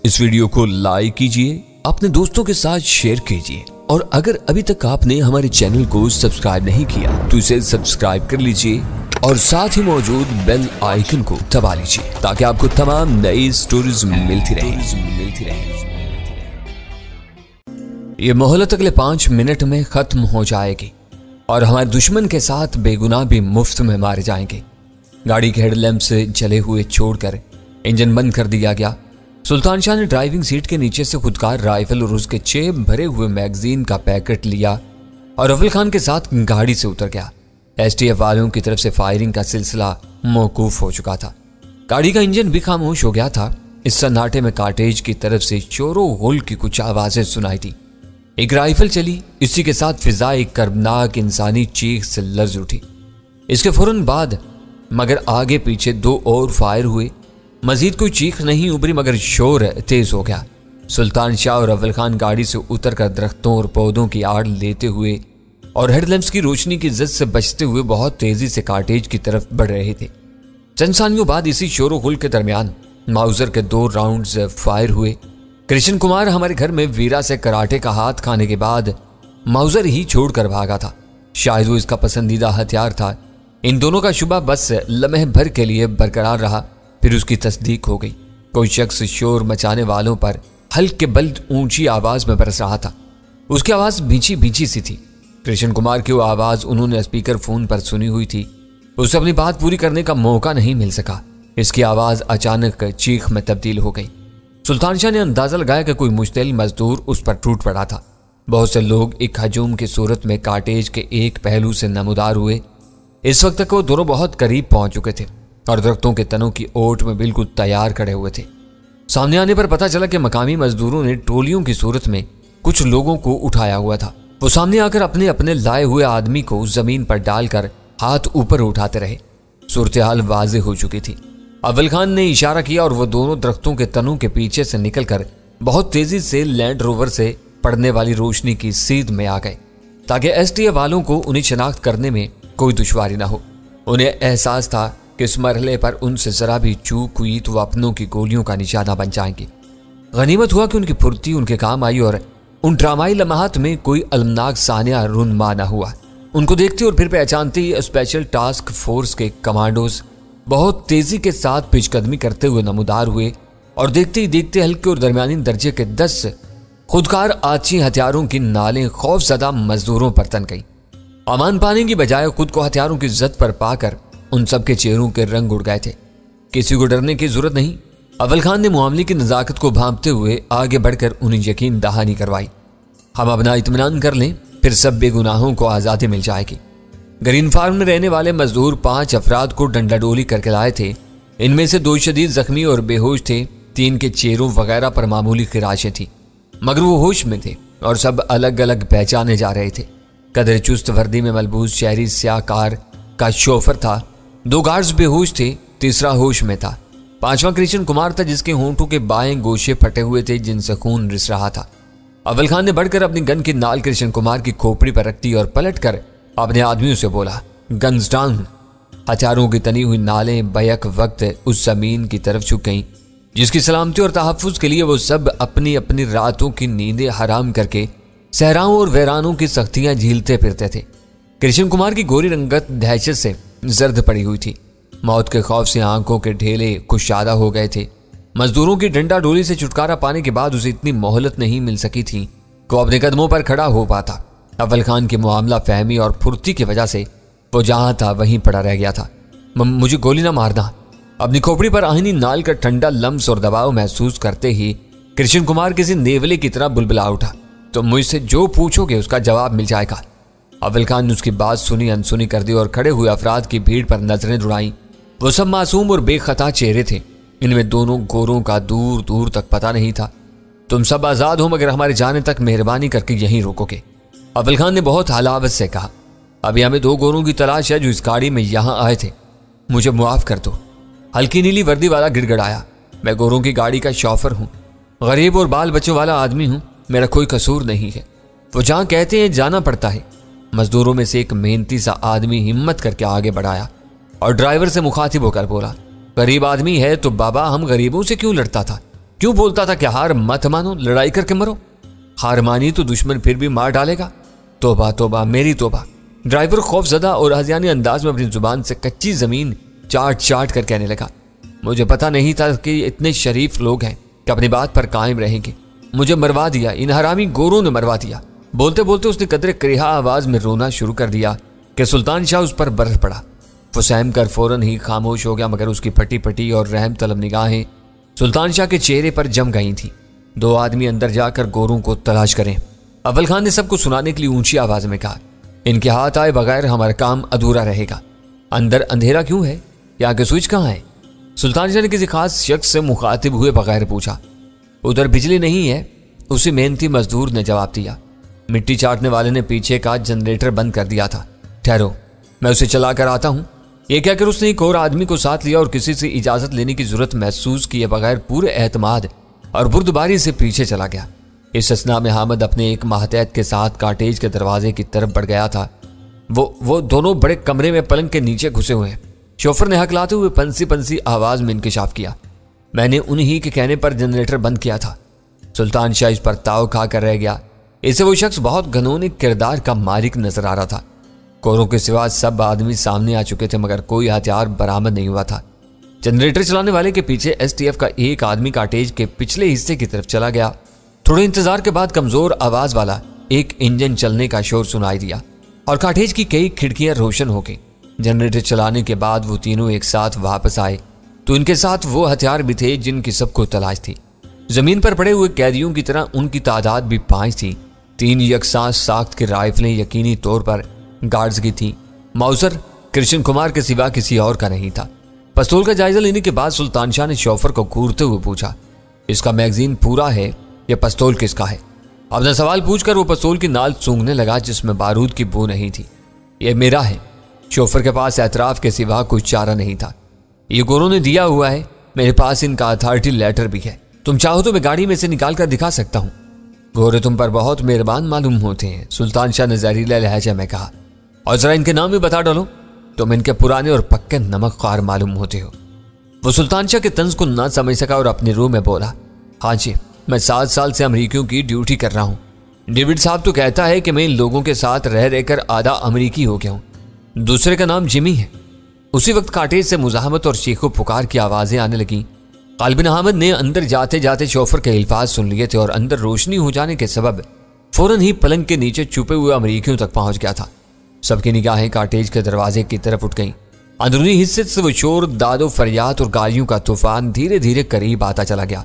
इस वीडियो को लाइक कीजिए, अपने दोस्तों के साथ शेयर कीजिए और अगर अभी तक आपने हमारे चैनल को सब्सक्राइब नहीं किया तो इसे सब्सक्राइब कर लीजिए और साथ ही मौजूद बेल आइकन को दबा लीजिए ताकि आपको तमाम नई स्टोरीज मिलती रहे। ये मोहलत अगले 5 मिनट में खत्म हो जाएगी और हमारे दुश्मन के साथ बेगुनाह भी मुफ्त में मारे जाएंगे। गाड़ी के हेडलैम्प से जले हुए छोड़कर इंजन बंद कर दिया गया। सुल्तान शाह ने ड्राइविंग सीट के नीचे से खुदकार राइफल और उसके जेब भरे हुए मैगजीन का पैकेट लिया और अव्वल खान के साथ गाड़ी से उतर गया। एसटीएफ वालों की तरफ से फायरिंग का सिलसिला मौकूफ हो चुका था। गाड़ी का इंजन भी खामोश हो गया था। इस सन्नाटे में कार्टेज की तरफ से शोरो गुल की कुछ आवाजें सुनाई थी। एक राइफल चली, इसी के साथ फिजा एक कर्बनाक इंसानी चीख से लर्ज उठी। इसके फौरन बाद मगर आगे पीछे 2 और फायर हुए। मजीद कोई चीख नहीं उभरी मगर शोर तेज हो गया। सुल्तान शाह और अव्वल खान गाड़ी से उतरकर दरख्तों और पौधों की आड़ लेते हुए और हेडलैम्प्स की रोशनी की जद से बचते हुए बहुत तेजी से कार्टेज की तरफ बढ़ रहे थे। चंद सानियों बाद इसी शोर गुल के दरमियान माउजर के 2 राउंड्स फायर हुए। कृष्ण कुमार हमारे घर में वीरा से कराटे का हाथ खाने के बाद माउजर ही छोड़कर भागा था। शायद वो इसका पसंदीदा हथियार था। इन दोनों का शुबा बस लम्हे भर के लिए बरकरार रहा, फिर उसकी तस्दीक हो गई। कोई शख्स शोर मचाने वालों पर हल्के बल्द ऊंची आवाज में बरस रहा था। उसकी आवाज भींची भींची सी थी। कृष्ण कुमार की वो आवाज उन्होंने स्पीकर फोन पर सुनी हुई थी। उसे अपनी बात पूरी करने का मौका नहीं मिल सका। इसकी आवाज अचानक चीख में तब्दील हो गई। सुल्तान शाह ने अंदाजा लगाया कि कोई मुश्तिल मजदूर उस पर टूट पड़ा था। बहुत से लोग एक हजूम की सूरत में कार्टेज के एक पहलू से नमूदार हुए। इस वक्त तक वो दोनों बहुत करीब पहुंच चुके थे और दरख्तों के तनों की ओट में बिल्कुल तैयार खड़े हुए थे। सामने आने पर पता चला कि मकामी मजदूरों ने टोलियों की सूरत में कुछ लोगों को उठाया हुआ था। वो सामने आकर अपने अपने लाए हुए आदमी को जमीन पर डालकर हाथ ऊपर उठाते रहे। सूरत हाल वाज़े हो चुकी थी। अव्वल खान ने इशारा किया और वो दोनों दरख्तों के तनों के पीछे से निकलकर बहुत तेजी से लैंड रोवर से पड़ने वाली रोशनी की सीध में आ गए ताकि एसटीएफ वालों को उन्हें शनाख्त करने में कोई दुश्वारी ना हो। उन्हें एहसास था कि इस मरहले पर उनसे जरा भी चूक हुई तो वो अपनों की गोलियों का निशाना बन जाएंगे। गनीमत हुआ कि उनकी फुर्ती उनके काम आई और उन ड्रामाई लम्हात में कोई अलमनाक सानिया रुनमा न हुआ। उनको देखते और फिर पहचानते ही स्पेशल टास्क फोर्स के कमांडोज बहुत तेजी के साथ पेशकदमी करते हुए नमूदार हुए और देखते ही देखते हल्के और दरमियानी दर्जे के 10 खुदकार आछी हथियारों की नालें खौफजदा मजदूरों पर तन गई। अमान पाने की बजाय खुद को हथियारों की जद पर पाकर उन सबके चेहरों के रंग उड़ गए थे। किसी को डरने की जरूरत नहीं। अव्वल खान ने मामले की नजाकत को भांपते हुए आगे बढ़कर उन्हें यकीन दहानी करवाई। हम अपना इत्मीनान कर लें, फिर सब बेगुनाहों को आज़ादी मिल जाएगी। ग्रीन फार्म में रहने वाले मजदूर 5 अफराद को डंडाडोली करके लाए थे। इनमें से 2 शदीद जख्मी और बेहोश थे। 3 के चेहरों वगैरह पर मामूली खिराशें थी मगर वो होश में थे और सब अलग अलग पहचाने जा रहे थे। कदर चुस्त वर्दी में मलबूस शहरी स्याह कार का शोफर था। 2 गार्ड्स बेहोश थे, तीसरा होश में था। 5वां कृष्ण कुमार था जिसके होंठों के बाएं गोशे फटे हुए थे जिनसे खून रिस रहा था। अव्वल खान ने बढ़कर अपनी गन की नाल कृष्ण कुमार की खोपड़ी पर रख दी और पलटकर अपने आदमियों से बोला, गन्स डाउन। हथियारों की तनी हुई नालें बैक वक्त उस जमीन की तरफ झुक गईं जिसकी सलामती और तहफ्फुज के लिए वो सब अपनी अपनी रातों की नींदें हराम करके सहराओं और वैरानों की सख्तियां झीलते फिरते थे। कृष्ण कुमार की गोरी रंगत दहशत से जर्द पड़ी हुई थी। मौत के खौफ से आंखों के ढेले कुशादा हो गए थे। मजदूरों की डंडा डोली से छुटकारा पाने के बाद उसे इतनी मोहलत नहीं मिल सकी थी कि वो अपने कदमों पर खड़ा हो पाता। अव्वल खान की मामला फहमी और फुर्ती की वजह से वो जहां था वहीं पड़ा रह गया था। मुझे गोली ना मारना। अपनी खोपड़ी पर आहनी नाल का ठंडा लम्स और दबाव महसूस करते ही कृष्ण कुमार किसी नेवले की तरह बुलबुला उठा, तो मुझसे जो पूछोगे उसका जवाब मिल जाएगा। अव्वल खान ने उसकी बात सुनी अनसुनी कर दी और खड़े हुए अफराद की भीड़ पर नजरें दौड़ाई। वो सब मासूम और बेखता चेहरे थे। इनमें दोनों गोरों का दूर दूर तक पता नहीं था। तुम सब आजाद हो मगर हमारे जाने तक मेहरबानी करके यहीं रोकोगे। अव्वल खान ने बहुत हलावत से कहा, अभी हमें 2 गोरों की तलाश है जो इस गाड़ी में यहां आए थे। मुझे मुआफ कर दो। हल्की नीली वर्दी वाला गिड़गड़ाया, मैं गोरों की गाड़ी का शॉफर हूं, गरीब और बाल बच्चों वाला आदमी हूं, मेरा कोई कसूर नहीं है। वो जहां कहते हैं जाना पड़ता है। मजदूरों में से एक मेहनती सा आदमी हिम्मत करके आगे बढ़ाया और ड्राइवर से मुखातिब होकर बोला, गरीब आदमी है तो बाबा हम गरीबों से क्यों लड़ता था, क्यों बोलता था कि हार मत मानो, लड़ाई करके मरो। हार मानी तो दुश्मन फिर भी मार डालेगा। तोबा तोबा मेरी तोबा। ड्राइवर खौफजदा और हज़ियानी अंदाज में अपनी जुबान से कच्ची जमीन चाट चाट कर कहने लगा, मुझे पता नहीं था कि इतने शरीफ लोग हैं कि अपनी बात पर कायम रहेंगे। मुझे मरवा दिया, इन हरामी गोरों ने मरवा दिया। बोलते बोलते उसने कदरे करिहा आवाज में रोना शुरू कर दिया कि सुल्तान शाह उस पर बरस पड़ा। वो सहम कर फौरन ही खामोश हो गया, मगर उसकी फटी फटी और रहम तलब निगाहें सुल्तान शाह के चेहरे पर जम गई थी। 2 आदमी अंदर जाकर गोरों को तलाश करें। अव्वल खान ने सबको सुनाने के लिए ऊंची आवाज में कहा, इनके हाथ आए बगैर हमारा काम अधूरा रहेगा। अंदर अंधेरा क्यों है? यहाँ के स्विच कहाँ है? सुल्तान शाह ने किसी खास शख्स से मुखातिब हुए बगैर पूछा। उधर बिजली नहीं है, उसी मेहनती मजदूर ने जवाब दिया। मिट्टी चाटने वाले ने पीछे का जनरेटर बंद कर दिया था। ठहरो, मैं उसे चला कर आता हूँ। यह कहकर उसने एक और आदमी को साथ लिया और किसी से इजाजत लेने की जरूरत महसूस किए बगैर पूरे एतमाद और बुर्दबारी से पीछे चला गया। इस असना में हामिद अपने एक माहतैत के साथ काटेज के दरवाजे की तरफ बढ़ गया था। वो दोनों बड़े कमरे में पलंग के नीचे घुसे हुए हैं। शोफर ने हकलाते हुए पंसी पंसी आवाज में इंकिशाफ किया, मैंने उन्हीं के कहने पर जनरेटर बंद किया था। सुल्तान शाह इस पर ताव खा कर रह गया। इसे वो शख्स बहुत घनौने किरदार का मालिक नजर आ रहा था। कोरों के सिवा सब आदमी सामने आ चुके थे, मगर कोई हथियार बरामद नहीं हुआ था। जनरेटर चलाने वाले के पीछे STF का एक आदमी काटेज के पिछले हिस्से की तरफ चला गया। थोड़े इंतजार के बाद कमजोर आवाज वाला एक इंजन चलने का शोर सुनाई दिया और काटेज की कई खिड़कियां रोशन हो गई। जनरेटर चलाने के बाद वो तीनों एक साथ वापस आए तो इनके साथ वो हथियार भी थे जिनकी सबको तलाश थी। जमीन पर पड़े हुए कैदियों की तरह उनकी तादाद भी 5 थी। 3 यकसां साख्त की राइफलें यकीनी तौर पर गार्ड्स की थी। माउसर कृष्ण कुमार के सिवा किसी और का नहीं था। पिस्तौल का जायजा लेने के बाद सुल्तान शाह ने शौफर को घूरते हुए पूछा, इसका मैगजीन पूरा है या पिस्तौल किसका है? अपना सवाल पूछकर वो पिस्तौल की नाल सूंघने लगा जिसमें बारूद की बू नहीं थी। यह मेरा है। शौफर के पास एतराफ के सिवा कोई चारा नहीं था। ये गोरों ने दिया हुआ है, मेरे पास इनका अथॉरिटी लेटर भी है। तुम चाहो तो मैं गाड़ी में से निकाल कर दिखा सकता हूँ। गोरे तुम पर बहुत मेहरबान मालूम होते हैं, सुल्तान शाह ने जहरीला लहजा में कहा, और जरा इनके नाम भी बता डालो। तुम इनके पुराने और पक्के नमक ख्वार मालूम होते हो। वो सुल्तान शाह के तंज को ना समझ सका और अपने रूह में बोला, हाँ जी, मैं 7 साल से अमरीकियों की ड्यूटी कर रहा हूँ। डेविड साहब तो कहता है कि मैं इन लोगों के साथ रह रहकर आधा अमरीकी हो गया हूँ। दूसरे का नाम जिमी है। उसी वक्त काटेज से मुजाहमत और चीखो पुकार की आवाजें आने लगी। कालबिन अहमद ने अंदर जाते जाते शौफर के अल्फाज सुन लिए थे और अंदर रोशनी हो जाने के सबब फौरन ही पलंग के नीचे छुपे हुए अमरीकियों तक पहुंच गया था। सबकी निगाहें काटेज के दरवाजे की तरफ उठ गईं। अंदरूनी हिस्से से वो शोर, दादो फरियाद और गालियों का तूफान धीरे धीरे करीब आता चला गया।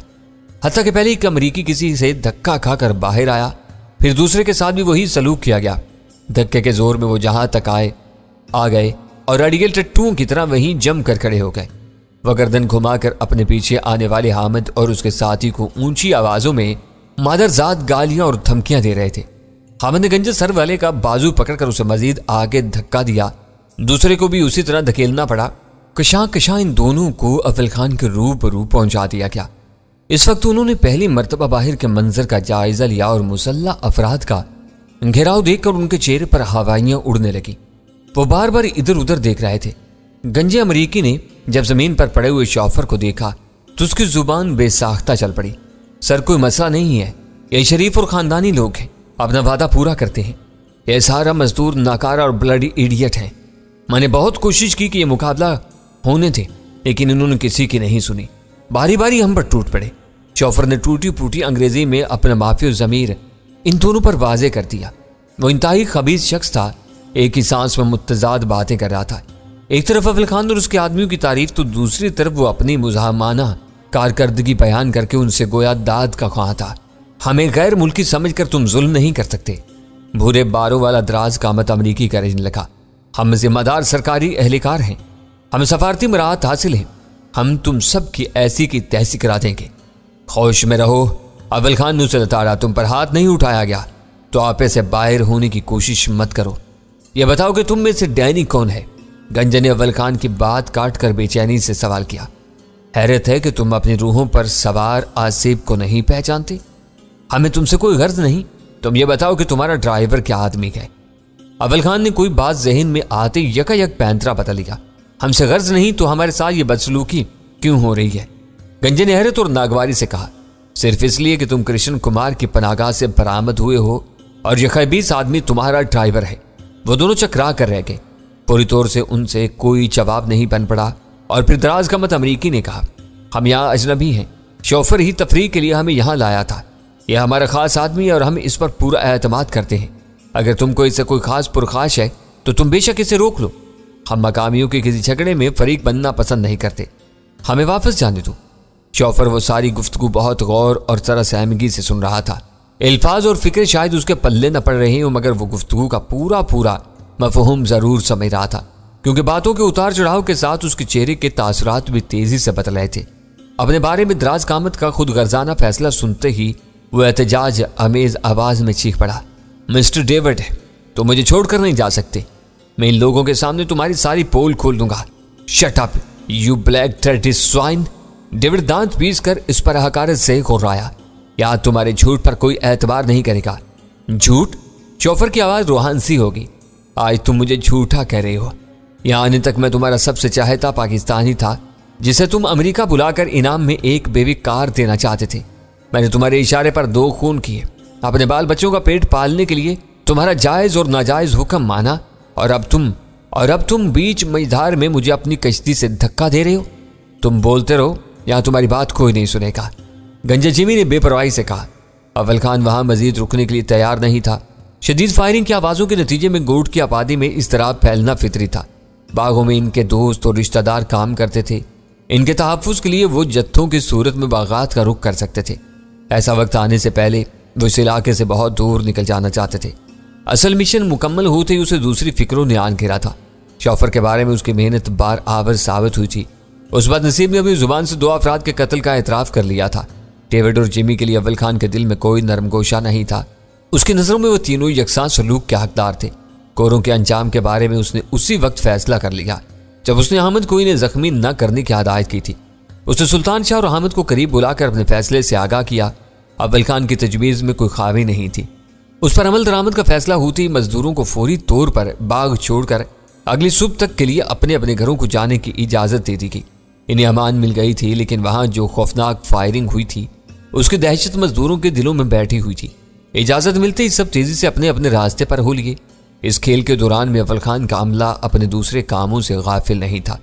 हत्ता के पहले एक अमरीकी किसी से धक्का खाकर बाहर आया, फिर दूसरे के साथ भी वही सलूक किया गया। धक्के के जोर में वो जहां तक आ गए और अड़ियल टट्टुओं की तरह वहीं जम कर खड़े हो गए। वह गर्दन घुमाकर अपने पीछे आने वाले हामिद और उसके साथी को ऊंची आवाजों में मादरजात गालियां और धमकियां दे रहे थे। हामिद ने गंजे सर वाले का बाजू पकड़कर उसे मजीद आगे धक्का दिया। दूसरे को भी उसी तरह धकेलना पड़ा। कशां कशां इन दोनों को अव्वल खान के रूबरू पहुंचा दिया गया। इस वक्त उन्होंने पहली मर्तबा बाहर के मंजर का जायजा लिया और मुसल्ला अफराद का घेराव देखकर उनके चेहरे पर हवाइयां उड़ने लगी। वो बार बार इधर उधर देख रहे थे। गंजे अमरीकी ने जब जमीन पर पड़े हुए शौफर को देखा तो उसकी जुबान बेसाख्ता चल पड़ी। सर, कोई मसला नहीं है, ये शरीफ और खानदानी लोग हैं, अपना वादा पूरा करते हैं। ये सारा मजदूर नाकारा और ब्लडी इडियट हैं। मैंने बहुत कोशिश की कि ये मुकाबला होने थे, लेकिन इन्होंने किसी की नहीं सुनी। बारी बारी हम पर टूट पड़े। शौफर ने टूटी फूटी अंग्रेजी में अपना माफी जमीर इन दोनों पर वाजे कर दिया। वो इंतहाई खबीज शख्स था, एक ही सांस में मुतजाद बातें कर रहा था। एक तरफ अव्वल खान और उसके आदमियों की तारीफ तो दूसरी तरफ वो अपनी मुजाहमाना कारकर्दगी बयान करके उनसे गोया दाद का ख्वाह था। हमें गैर मुल्की समझकर तुम जुल्म नहीं कर सकते। भूरे बारों वाला दराज कामत अमरीकी करने लगा। हम जिम्मेदार सरकारी एहलकार हैं, हमें सफारती मराहत हासिल है। हम तुम सब की ऐसी की तैसी करा देंगे। खौश में रहो। अव्वल खान ने उसे लताड़ा, तुम पर हाथ नहीं उठाया गया तो आपे से बाहर होने की कोशिश मत करो। यह बताओ कि तुम में से डैनी कौन है? गंजे ने अव्वल खान की बात काट कर बेचैनी से सवाल किया। हैरत है कि तुम अपनी रूहों पर सवार आसिफ को नहीं पहचानते। हमें तुमसे कोई गर्ज नहीं, तुम ये बताओ कि तुम्हारा ड्राइवर क्या आदमी है? अव्वल खान ने कोई बात जहन में आते यकायक पैंतरा बता लिया। हमसे गर्ज नहीं तो हमारे साथ ये बदसलूकी क्यों हो रही है? गंजे ने हैरत और नागवारी से कहा, सिर्फ इसलिए कि तुम कृष्ण कुमार की पनाहगाह से बरामद हुए हो और यह खबीस आदमी तुम्हारा ड्राइवर है। वो दोनों चकरा कर रह गए। पूरी तौर से उनसे कोई जवाब नहीं बन पड़ा और फिर दराज का मत अमरीकी ने कहा, हम यहाँ अजनबी हैं, शोफर ही तफरीह के लिए हमें यहाँ लाया था। यह हमारा खास आदमी है और हम इस पर पूरा एतमाद करते हैं। अगर तुमको इससे कोई खास पुरखाश है तो तुम बेशक इसे रोक लो। हम मकामियों के किसी झगड़े में फरीक बनना पसंद नहीं करते। हमें वापस जाने दो। शोफर वो सारी गुफ्तगू बहुत गौर और तरह सहमगी से सुन रहा था। अल्फाज और फिक्र शायद उसके पल्ले न पड़ रहे हो, मगर वो गुफ्तगू का पूरा मफहूम जरूर समझ रहा था, क्योंकि बातों के उतार चढ़ाव के साथ उसके चेहरे के तासुरात भी तेजी से बदल रहे थे। अपने बारे में दराज कामत का खुद गर्जाना फैसला सुनते ही वो एहतजाज अमेज आवाज में चीख पड़ा, मिस्टर डेविड, तो मुझे छोड़कर नहीं जा सकते। मैं इन लोगों के सामने तुम्हारी सारी पोल खोल दूंगा। Shut up you black dirty swine. David दांत पीस कर इस पर हकारत से घुर्राया। या तुम्हारे झूठ पर कोई एतबार नहीं करेगा। झूठ? शोफर की आवाज रूहान सी होगी। आज तुम मुझे झूठा कह रहे हो। यहाँ आने तक मैं तुम्हारा सबसे चाहता पाकिस्तानी था, जिसे तुम अमेरिका बुलाकर इनाम में एक बेबी कार देना चाहते थे। मैंने तुम्हारे इशारे पर 2 खून किए, अपने बाल बच्चों का पेट पालने के लिए तुम्हारा जायज और नाजायज हुक्म माना, और अब तुम बीच मझधार में मुझे अपनी कश्ती से धक्का दे रहे हो। तुम बोलते रहो, यहाँ तुम्हारी बात कोई नहीं सुनेगा। गंजा जिमी ने बेपरवाही से कहा। अव्वल खान वहां मजीद रुकने के लिए तैयार नहीं था। शदीद फायरिंग की आवाजों के नतीजे में गोट की आबादी में इस्तराब फैलना फितरी था। बागों में इनके दोस्त और रिश्तेदार काम करते थे। इनके तहफ़्फ़ुज़ के लिए वो जत्थों की सूरत में बागात का रुख कर सकते थे। ऐसा वक्त आने से पहले वो इस इलाके से बहुत दूर निकल जाना चाहते थे। असल मिशन मुकम्मल होते ही उसे दूसरी फिक्रों ने आन घेरा था। शोफर के बारे में उसकी मेहनत बार आवर साबित हुई थी। उस बाद नसीब ने अपनी जुबान से 2 अफराद के कत्ल का एतराफ़ कर लिया था। डेविड और जिमी के लिए अव्वल खान के दिल में कोई नरमगोशा नहीं था। उसकी नज़रों में वो तीनों यकसां सलूक के हकदार थे। कोरों के अंजाम के बारे में उसने उसी वक्त फैसला कर लिया जब उसने अहमद कोई ने जख्मी न करने की हदायत की थी। उसने सुल्तान शाह और अहमद को करीब बुलाकर अपने फैसले से आगाह किया। अव्वल खान की तजवीज़ में कोई खामी नहीं थी। उस पर अमल दरामद का फैसला होते ही मजदूरों को फौरी तौर पर बाग छोड़कर अगली सुबह तक के लिए अपने अपने घरों को जाने की इजाज़त दे दी गई। इन्हें अमान मिल गई थी, लेकिन वहां जो खौफनाक फायरिंग हुई थी उसकी दहशत मजदूरों के दिलों में बैठी हुई थी। इजाज़त मिलते ही सब तेजी से अपने अपने रास्ते पर हो लिए। इस खेल के दौरान में अव्वल खान का अमला अपने दूसरे कामों से गाफिल नहीं था।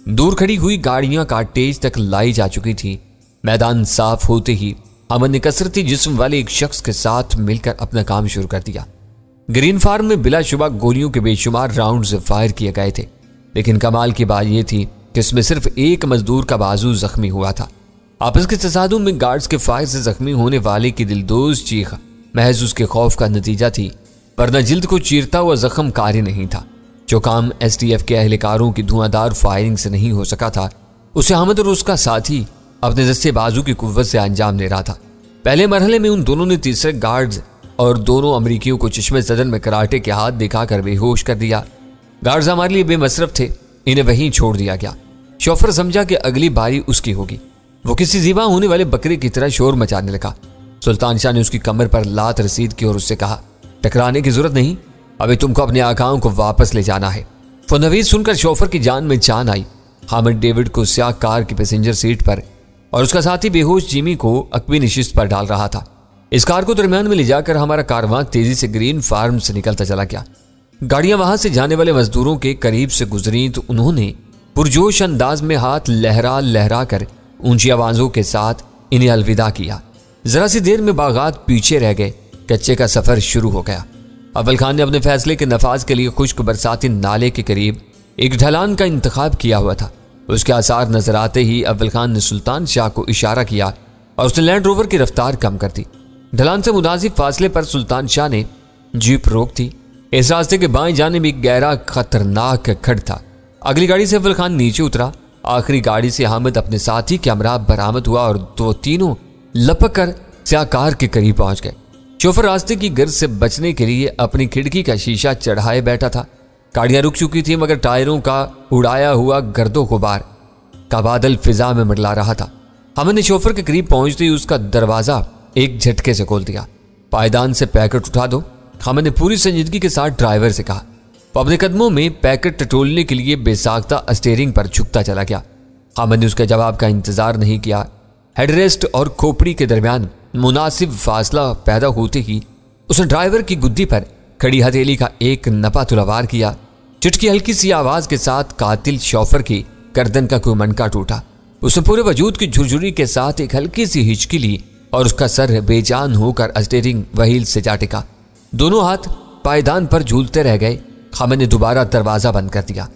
दूर खड़ी हुई गाड़ियां कार्टेज तक लाई जा चुकी थी। मैदान साफ होते ही अमन ने कसरती जिस्म वाले एक शख्स के साथ मिलकर अपना काम शुरू कर दिया। ग्रीन फार्म में बिलाशुबा गोलियों के बेशुमार राउंड फायर किए गए थे, लेकिन कमाल की बात यह थी कि इसमें सिर्फ एक मजदूर का बाजू जख्मी हुआ था। आपस के तसादुम में गार्ड्स के फायर से जख्मी होने वाले की दिलदोज चीख महज उसके खौफ का नतीजा थी, वरना जिल्द को चीरता हुआ जख्म कारी नहीं था। जो काम एसटीएफ के अहलकारों की धुआंधार फायरिंग से नहीं हो सका था, उसे अहमद और उसका साथी अपने दस्ते बाजू की कुव्वत से अंजाम दे रहा था। पहले मरहले में उन दोनों ने तीसरे गार्ड्स और दोनों अमरीकियों को चश्मे सदन में कराटे के हाथ दिखाकर बेहोश कर दिया। गार्ड्स हमारे लिए बेमसरफ थे, इन्हें वहीं छोड़ दिया गया। शोफर समझा कि अगली बारी उसकी होगी। वो किसी ज़िबा होने वाले बकरे की तरह शोर मचाने लगा। सुल्तान शाह ने उसकी कमर पर लात रसीद की और उससे कहा, टकराने की जरूरत नहीं, अभी तुमको अपने आकाओं को वापस ले जाना है। फनवीज सुनकर शोफर की जान में जान आई। हामिद डेविड को स्याह कार की पैसेंजर सीट पर और उसका साथी बेहोश जिमी को अकबी नशिस्त पर डाल रहा था। इस कार को दरमियान में ले जाकर हमारा कारवां तेजी से ग्रीन फार्म से निकलता चला गया। गाड़ियां वहां से जाने वाले मजदूरों के करीब से गुजरी तो उन्होंने पुरजोश अंदाज में हाथ लहरा लहरा कर ऊंची आवाजों के साथ इन्हें अलविदा किया। जरा सी देर में बागात पीछे रह गए। कच्चे का सफर शुरू हो गया। अव्वल खान ने अपने फैसले के नफाज के लिए खुश्क बरसाती नाले के करीब एक ढलान का इंतखाब किया हुआ था। उसके आसार नजर आते ही अव्वल खान ने सुल्तान शाह को इशारा किया और उसने लैंड रोवर की रफ्तार कम कर दी। ढलान से मुनासिब फासले पर सुल्तान शाह ने जीप रोक दी। इस रास्ते के बाएं जाने में एक गहरा खतरनाक खड्ड था। अगली गाड़ी से अव्वल खान नीचे उतरा। आखिरी गाड़ी से हामिद अपने साथी के हमरा बरामद हुआ और वो तीनों लपक कर स्याह कार के करीब पहुंच गए। शोफर रास्ते की गर्द से बचने के लिए अपनी खिड़की का शीशा चढ़ाए बैठा था। गाड़ियां रुक चुकी थी, मगर टायरों का उड़ाया हुआ गर्दो गुबार का बादल फिजा में मंडला रहा था। हमने शोफर के करीब पहुंचते ही उसका दरवाजा एक झटके से खोल दिया। पायदान से पैकेट उठा दो, हमने पूरी संजीदगी के साथ ड्राइवर से कहा। वो अपने कदमों में पैकेट टटोलने के लिए बेसाख्ता स्टीयरिंग पर झुकता चला गया। हमने उसके जवाब का इंतजार नहीं किया। हेडरेस्ट और खोपड़ी के दरमियान मुनासिब फासला पैदा होते ही उसने ड्राइवर की गुद्दी पर खड़ी हथेली का एक नपा तुलावार किया। चुटकी हल्की सी आवाज के साथ कातिल शौफर की गर्दन का कोई मनका टूटा। उसने पूरे वजूद की झुरझुरी के साथ एक हल्की सी हिचकी ली और उसका सर बेजान होकर स्टीयरिंग व्हील से जा टिका। दोनों हाथ पायदान पर झूलते रह गए। खामिद ने दोबारा दरवाजा बंद कर दिया।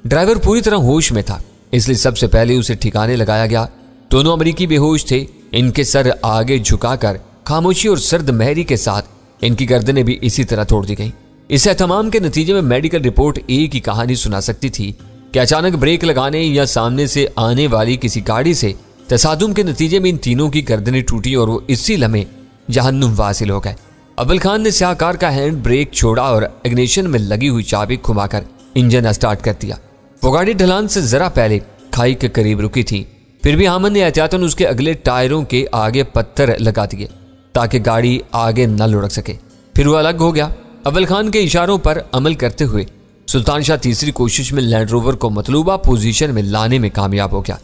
ड्राइवर पूरी तरह होश में था, इसलिए सबसे पहले उसे ठिकाने लगाया गया। दोनों अमरीकी बेहोश थे। इनके सर आगे झुकाकर खामोशी और सर्द मेहरी के साथ इनकी गर्दनें भी इसी तरह तोड़ दी गई। इस एहतमाम के नतीजे में मेडिकल रिपोर्ट एक ही कहानी सुना सकती थी कि अचानक ब्रेक लगाने या सामने से आने वाली किसी गाड़ी से तसादुम के नतीजे में इन तीनों की गर्दनें टूटी और वो इसी लम्हे जहन्नुम वासिल हो गए। अव्वल खान ने स्याहकार का हैंड ब्रेक छोड़ा और इग्निशन में लगी हुई चाबी घुमाकर इंजन स्टार्ट कर दिया। वो गाड़ी ढलान से जरा पहले खाई के करीब रुकी थी, फिर भी हामिद ने एहतियातन उसके अगले टायरों के आगे पत्थर लगा दिए ताकि गाड़ी आगे न लुढ़क सके। फिर वो अलग हो गया। अव्वल खान के इशारों पर अमल करते हुए सुल्तान शाह तीसरी कोशिश में लैंड रोवर को मतलूबा पोजीशन में लाने में कामयाब हो गया।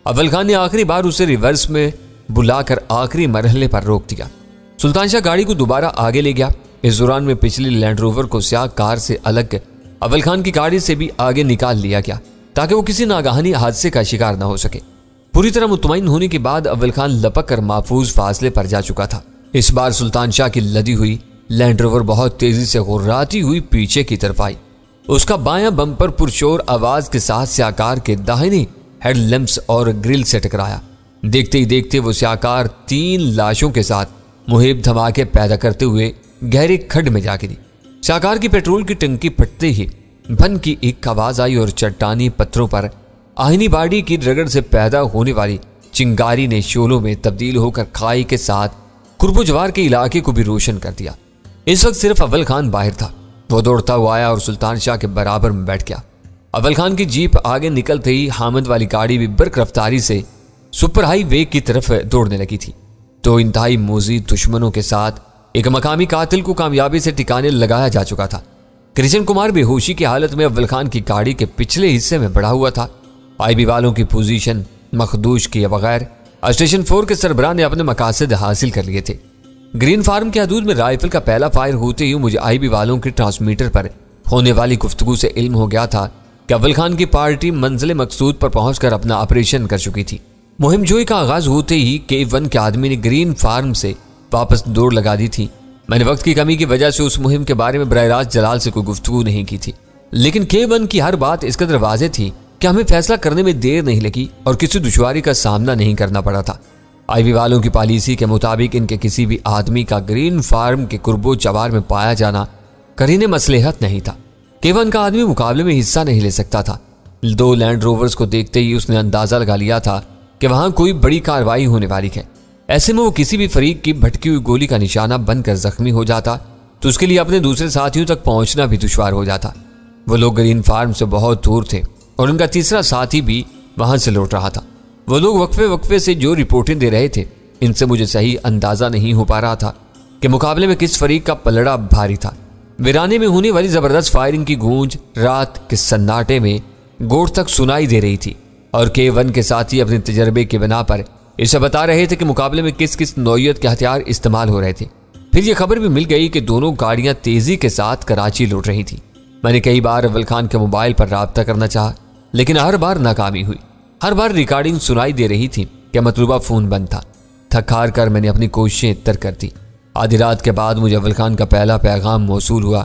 अव्वल खान ने आखिरी बार उसे रिवर्स में बुलाकर आखिरी मरहले पर रोक दिया। सुल्तान शाह गाड़ी को दोबारा आगे ले गया। इस दौरान में पिछली लैंड रोवर को स्याह कार से अलग अव्वल खान की गाड़ी से भी आगे निकाल लिया गया ताकि वो किसी नागाहानी हादसे का शिकार न हो सके। पूरी तरह मुतमईन होने के बाद अव्वल खान लपक कर महफूज फासले पर जा चुका था। इस बार सुल्तान शाह की लदी हुई लैंड रोवर बहुत तेजी से गुर्राती हुई पीछे की तरफ आई। उसका बायां बम्पर पुरशोर आवाज के साथ स्याहकार के दाहिने हेडलैम्प्स और ग्रिल से टकराया। देखते ही देखते वो स्याहकार 3 लाशों के साथ मुहिब धमाके पैदा करते हुए गहरे खड्ड में जा गिरी। स्याहकार की पेट्रोल की टंकी फटते ही भन की एक आवाज आई और चट्टानी पत्थरों पर आहिनी बाड़ी की रगड़ से पैदा होने वाली चिंगारी ने शोलों में तब्दील होकर खाई के साथ कुर्बो जवार के इलाके को भी रोशन कर दिया। इस वक्त सिर्फ अव्वल खान बाहर था। वो दौड़ता हुआ आया और सुल्तान शाह के बराबर में बैठ गया। अव्वल खान की जीप आगे निकलते ही हामिद वाली गाड़ी भी बर्क रफ्तारी से सुपर हाई वे की तरफ दौड़ने लगी थी। तो इंतहाई मोजीद दुश्मनों के साथ एक मकामी कातिल को कामयाबी से ठिकाने लगाया जा चुका था। कृष्ण कुमार बेहोशी की हालत में अव्वल खान की गाड़ी के पिछले हिस्से में पड़ा हुआ था। आईबी वालों की पोजीशन मखदूश किए बगैर स्टेशन 4 के सरबराह ने अपने मकासद हासिल कर लिए थे। ग्रीन फार्म के हदूद में राइफल का पहला फायर होते ही मुझे आईबी वालों के ट्रांसमीटर पर होने वाली गुफ्तगू से इल्म हो गया था कि अव्वल खान की पार्टी मंजिल मकसूद पर पहुंचकर अपना ऑपरेशन कर चुकी थी। मुहिम जोई का आगाज होते ही K1 के आदमी ने ग्रीन फार्म से वापस दौड़ लगा दी थी। मैंने वक्त की कमी की वजह से उस मुहिम के बारे में बराह रास्त जलाल से कोई गुफ्तगू नहीं की थी, लेकिन K1 की हर बात इस कदर वाज़ेह थी कि हमें फैसला करने में देर नहीं लगी और किसी दुश्वारी का सामना नहीं करना पड़ा था। आईबी वालों की पॉलिसी के मुताबिक इनके किसी भी आदमी का ग्रीन फार्म के कुर्बो चवार में पाया जाना करीने मसलहत नहीं था। K1 का आदमी मुकाबले में हिस्सा नहीं ले सकता था। 2 लैंड रोवर्स को देखते ही उसने अंदाजा लगा लिया था कि वहां कोई बड़ी कार्रवाई होने वाली है। ऐसे में वो किसी भी फरीक की भटकी हुई गोली का निशाना बनकर जख्मी हो जाता तो उसके लिए अपने दूसरे साथियों तक पहुंचना भी दुश्वार हो जाता। वो लोग ग्रीन फार्म से बहुत दूर थे और उनका तीसरा साथी भी वहां से लौट रहा था। वो लोग वक्फे वक्फे से जो रिपोर्टें दे रहे थे, इनसे मुझे सही अंदाजा नहीं हो पा रहा था कि मुकाबले में किस फरीक का पलड़ा भारी था। वीराने में होने वाली जबरदस्त फायरिंग की गूंज रात के सन्नाटे में गोड़ तक सुनाई दे रही थी और K1 के साथी अपने तजर्बे के बिना पर इसे बता रहे थे कि मुकाबले में किस किस नौइयत के हथियार इस्तेमाल हो रहे थे। फिर यह खबर भी मिल गई कि दोनों गाड़ियां तेजी के साथ कराची लौट रही थी। मैंने कई बार अव्वल खान के मोबाइल पर राब्ता करना चाहा, लेकिन हर बार नाकामी हुई। हर बार रिकॉर्डिंग सुनाई दे रही थी कि मतलूबा फोन बंद था। थक हार कर मैंने अपनी कोशिशें तर कर दी। आधी रात के बाद मुझे अव्वल खान का पहला पैगाम मौसूल हुआ।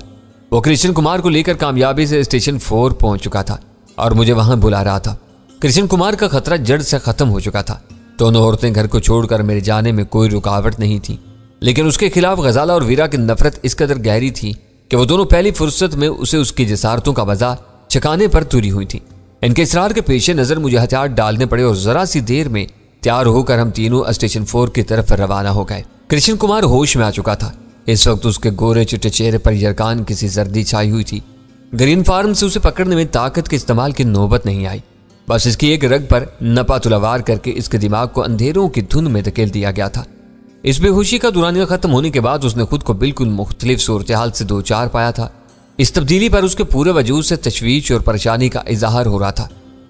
वो कृष्ण कुमार को लेकर कामयाबी से स्टेशन 4 पहुंच चुका था और मुझे वहां बुला रहा था। कृष्ण कुमार का खतरा जड़ से खत्म हो चुका था। दोनों औरतें घर को छोड़कर मेरे जाने में कोई रुकावट नहीं थी, लेकिन उसके खिलाफ गजाला और वीरा की नफरत इस कदर गहरी थी कि वो दोनों पहली फुर्सत में उसे उसकी जसारतों का मजा चकाने पर तुली हुई थी। इनके इसरार के पेश नजर मुझे हथियार डालने पड़े और जरा सी देर में तैयार होकर हम तीनों स्टेशन 4 की तरफ रवाना हो गए। कृष्ण कुमार होश में आ चुका था। इस वक्त उसके गोरे चिट्टे चेहरे पर यरकान किसी सर्दी छाई हुई थी। ग्रीन फार्म से उसे पकड़ने में ताकत के इस्तेमाल की नौबत नहीं आई। बस इसकी एक रग पर नपा तुलावार करके इसके दिमाग को अंधेरों की धुन में धकेल दिया गया था। इस बेहोशी का दुरानिया खत्म होने के बाद उसने खुद को बिल्कुल मुख्तलिफ सूरत हाल से दो चार पाया था। इस तब्दीली पर उसके पूरे वजूद से तशवीश और परेशानी का इजहार हो रहा था।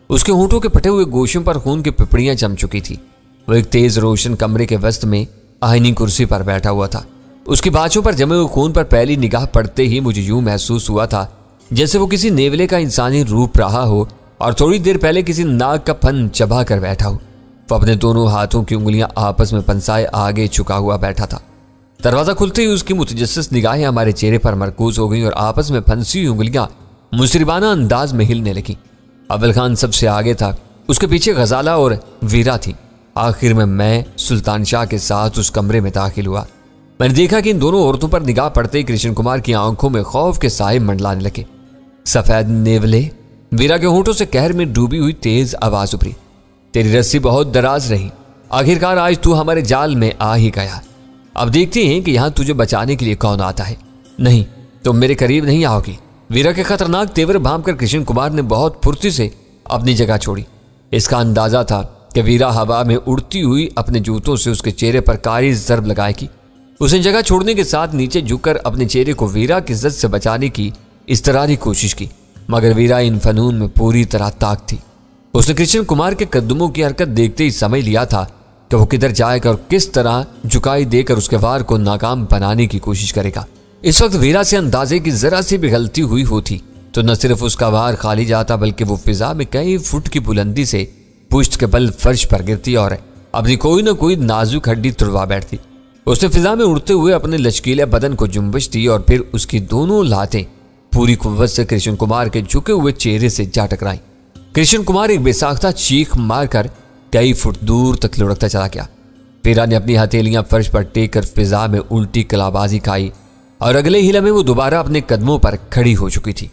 उसके होंठों के फटे हुए गोशों पर खून की पिपड़ियां जम चुकी थी। वो एक तेज रोशन कमरे के वस्त में आईनी कुर्सी पर बैठा हुआ था। उसकी बाँछों पर जमे हुए खून पर पहली निगाह पड़ते ही मुझे यूं महसूस हुआ था जैसे वो किसी नेवले का इंसानी रूप रहा हो और थोड़ी देर पहले किसी नाग का फन चबा कर बैठा हो। वो अपने दोनों हाथों की उंगलियां आपस में पंसाए आगे झुका हुआ बैठा था। दरवाजा खुलते ही उसकी मुतजस्सिस निगाहें हमारे चेहरे पर मरकूज हो गईं और आपस में फंसी हुई उंगलियां मुसरिबाना अंदाज में हिलने लगी। अव्वल खान सबसे आगे था, उसके पीछे गजाला और वीरा थी। आखिर में मैं सुल्तान शाह के साथ उस कमरे में दाखिल हुआ। मैंने देखा कि इन दोनों औरतों पर निगाह पड़ते ही कृष्ण कुमार की आंखों में खौफ के साए मंडलाने लगे। सफेद नेवले, वीरा के होंठों से कहर में डूबी हुई तेज आवाज उभरी, तेरी रस्सी बहुत दराज रही, आखिरकार आज तू हमारे जाल में आ ही गया। अब देखते हैं कि यहां तुझे बचाने के लिए कौन आता है। नहीं, तुम मेरे करीब नहीं आओगी। वीरा के खतरनाक तेवर भांपकर कृष्ण कुमार ने बहुत फुर्ती से अपनी जगह छोड़ी। इसका अंदाजा था कि वीरा हवा में उड़ती हुई अपने जूतों से उसके चेहरे पर कारी जरब लगाएगी। उसने जगह छोड़ने के साथ नीचे झुककर अपने चेहरे को वीरा की इज्जत से बचाने की इस्तरारी कोशिश की, मगर वीरा इन फनून में पूरी तरह ताक थी। उसने कृष्ण कुमार के कदमों की हरकत देखते ही समझ लिया था कि वो किधर जाएगा और किस तरह झुकाई देकर उसके वार को नाकाम बनाने की कोशिश करेगा। इस वक्त वीरा से अंदाजे की जरा सी भी गलती हुई होती तो न सिर्फ उसका वार खाली जाता बल्कि वो फिजा में कई फुट की बुलंदी से पुश्त के बल फर्श पर गिरती और अपनी कोई न कोई नाजुक हड्डी तुड़वा बैठती। उसने फिजा में उड़ते हुए अपने लचकीले बदन को जुम्बिश दी और फिर उसकी दोनों लातें पूरी कुव्वत से कृष्ण कुमार के झुके हुए चेहरे से जा टकराई। कृष्ण कुमार एक बेसाख्ता चीख मारकर कई फुट दूर तक लुढ़कता चला गया। वीरा ने अपनी हथेलियां फर्श पर टेक कर फिजा में उल्टी कलाबाजी खाई और अगले हिला में वो दोबारा अपने कदमों पर खड़ी हो चुकी थी।